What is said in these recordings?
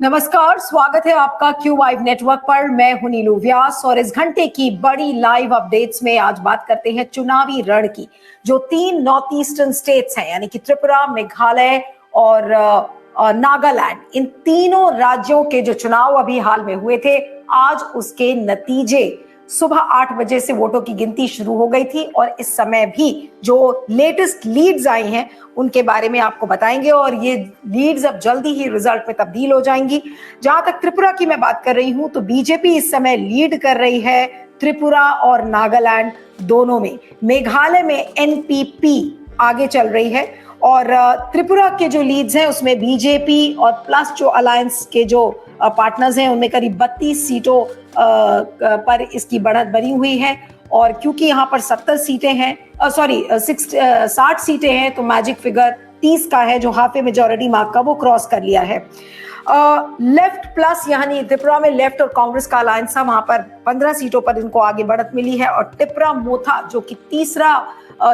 नमस्कार, स्वागत है आपका क्यू वाइव नेटवर्क पर। मैं हूं नीलू व्यास और इस घंटे की बड़ी लाइव अपडेट्स में आज बात करते हैं चुनावी रण की। जो 3 नॉर्थ ईस्टर्न स्टेट्स हैं यानी कि त्रिपुरा, मेघालय और नागालैंड, इन तीनों राज्यों के जो चुनाव अभी हाल में हुए थे, आज उसके नतीजे सुबह 8 बजे से वोटों की गिनती शुरू हो गई थी और इस समय भी जो लेटेस्ट लीड्स आई हैं उनके बारे में आपको बताएंगे और ये लीड्स अब जल्दी ही रिजल्ट में तब्दील हो जाएंगी। जहां तक त्रिपुरा की मैं बात कर रही हूं तो बीजेपी इस समय लीड कर रही है त्रिपुरा और नागालैंड दोनों में। मेघालय में एनपीपी आगे चल रही है और त्रिपुरा के जो लीड्स हैं उसमें बीजेपी और प्लस जो अलायंस के जो पार्टनर्स हैं उनमें करीब 32 सीटों पर इसकी बढ़त बनी हुई है। और क्योंकि यहाँ पर 70 सीटें हैं, 60 सीटें हैं, तो मैजिक फिगर 30 का है जो हाफ ए मेजोरिटी मार्क का वो क्रॉस कर लिया है। लेफ्ट प्लस यानी त्रिपुरा में लेफ्ट और कांग्रेस का अलायंस था, वहां पर 15 सीटों पर इनको आगे बढ़त मिली है। और टिपरा मोथा जो कि तीसरा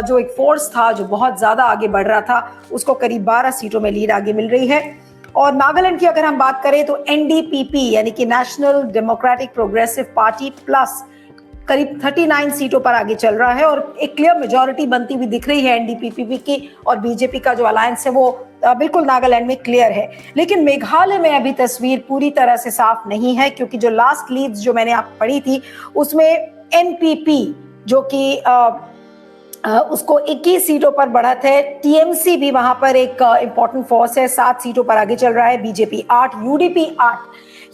जो एक फोर्स था जो बहुत ज्यादा आगे बढ़ रहा था, उसको करीब 12 सीटों में लीड आगे मिल रही है। और नागालैंड की अगर हम बात करें तो एनडीपीपी यानी कि national democratic progressive party plus करीब 39 सीटों पर आगे चल रहा है और एक क्लियर मेजॉरिटी बनती हुई दिख रही है एनडीपीपी की। और बीजेपी का जो अलायंस है वो बिल्कुल नागालैंड में क्लियर है। लेकिन मेघालय में अभी तस्वीर पूरी तरह से साफ नहीं है, क्योंकि जो लास्ट लीड्स जो मैंने आप पढ़ी थी उसमें एनपीपी जो कि उसको 21 सीटों पर बढ़त है। टीएमसी भी वहां पर एक इंपॉर्टेंट फोर्स है, 7 सीटों पर आगे चल रहा है। BJP 8, UDP 8।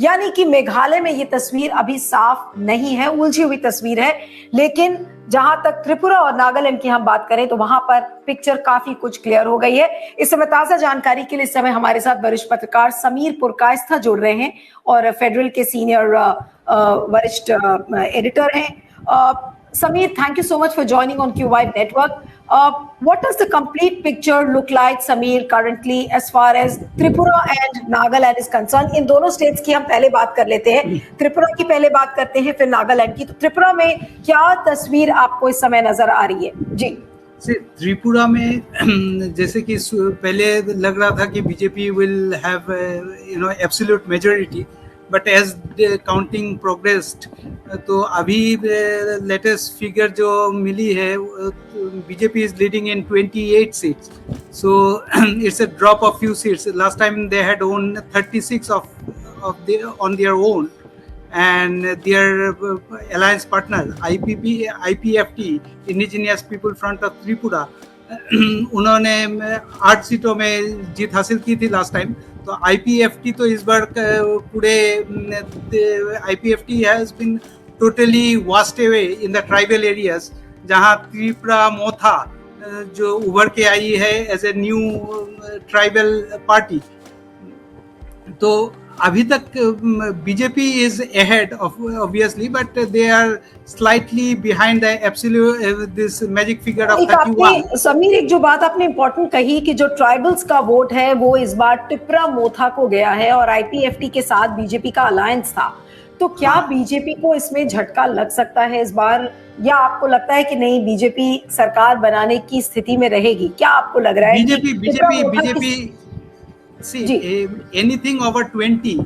यानी कि मेघालय में ये तस्वीर अभी साफ नहीं है, उलझी हुई तस्वीर है। लेकिन जहां तक त्रिपुरा और नागालैंड की हम बात करें तो वहां पर पिक्चर काफी कुछ क्लियर हो गई है। इस समय ताजा जानकारी के लिए इस समय हमारे साथ वरिष्ठ पत्रकार समीर पुरकायस्था जुड़ रहे हैं और फेडरल के सीनियर वरिष्ठ एडिटर हैं। Sameer, thank you so much for joining on QVibe Network. What does the complete picture look like, Sameer, currently as far as Tripura and Nagaland is concerned? इन दोनों स्टेट्स की हम पहले बात कर लेते हैं। त्रिपुरा की पहले बात करते हैं, फिर नागालैंड की। तो त्रिपुरा में क्या तस्वीर आपको इस समय नजर आ रही है? जी त्रिपुरा में जैसे कि पहले लग रहा था कि BJP will have absolute majority, but as counting progressed तो अभी लेटेस्ट फिगर जो मिली है BJP is leading in 28 seats, so it's a drop of few seats. Last time they had won 36 on their own, and their alliance partner IPFT, Indigenous People Front of Tripura, उन्होंने 8 सीटों में जीत हासिल की थी last time. तो IPFT तो इस बार पूरे IPFT has been totally washed away in the tribal areas, जहां त्रिपुरा मोथा जो उभर के आई है as a new tribal party. तो अभी तक BJP is ahead obviously, but they are slightly behind the absolute this magic figure of 31. Sameer, एक जो बात आपने इंपॉर्टेंट कही कि जो ट्राइबल्स का वोट है वो इस बार टिपरा मोथा को गया है और आईपीएफटी के साथ बीजेपी का अलायंस था. तो क्या बीजेपी को इसमें झटका लग सकता है इस बार, या आपको लगता है कि नहीं बीजेपी सरकार बनाने की स्थिति में रहेगी? क्या आपको लग रहा है? बीजेपी एनीथिंग ओवर 20,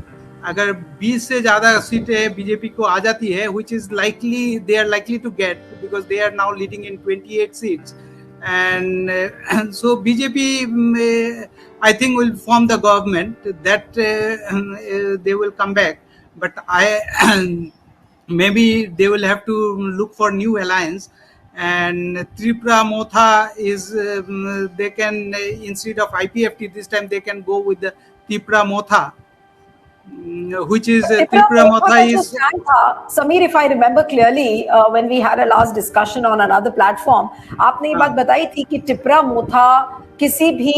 अगर 20 से ज्यादा सीटें बीजेपी को आ जाती है, which is likely they are likely to get because they are now leading in 28 seats, and so BJP I think will form the government that they will come back, but maybe they will have to look for new alliance. And Tripura Motha is they can instead of IPFT this time they can go with the Tripura Motha, which is Tripura Motha is Sameer, if I remember clearly when we had a last discussion on another platform, आपने ये बात बताई थी कि टिपरा मोथा किसी भी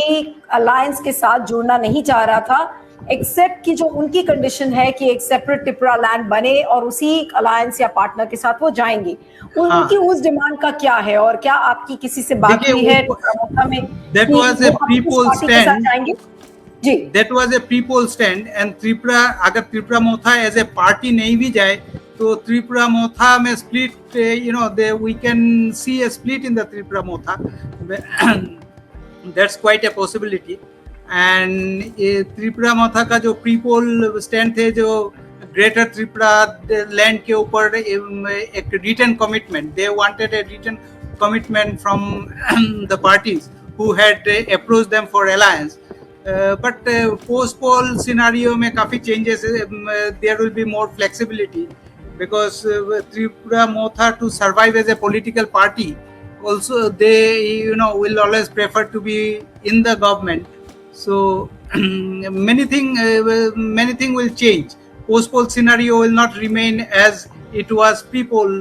alliance के साथ जुड़ना नहीं चाह रहा था, एक्सेप्ट कि जो उनकी कंडीशन है कि एक सेपरेट टिपरा लैंड बने और उसी अलायंस या पार्टनर के साथ वो जाएंगे. उनकी उस डिमांड का क्या है और क्या आपकी किसी से बात हुई है में? That was a pre-poll stand. Ji, that was a pre-poll stand, and Tripura, अगर त्रिपुरा मोथा एज ए पार्टी नहीं भी जाए तो त्रिपुरा मोथा में split, we can see a split in the Tripura Motha. That's quite a possibility. And ये त्रिपुरा मोथा का जो प्री पोल स्टैंड थे, जो ग्रेटर त्रिपुरा लैंड के ऊपर एक written commitment, they wanted a written commitment from the parties who had approach them for alliance. But post poll scenario में काफी changes, there will be more flexibility because Tripura Motha to survive as a political party, also they will always prefer to be in the government. So many thing will change. Post poll scenario will not remain as it was pre poll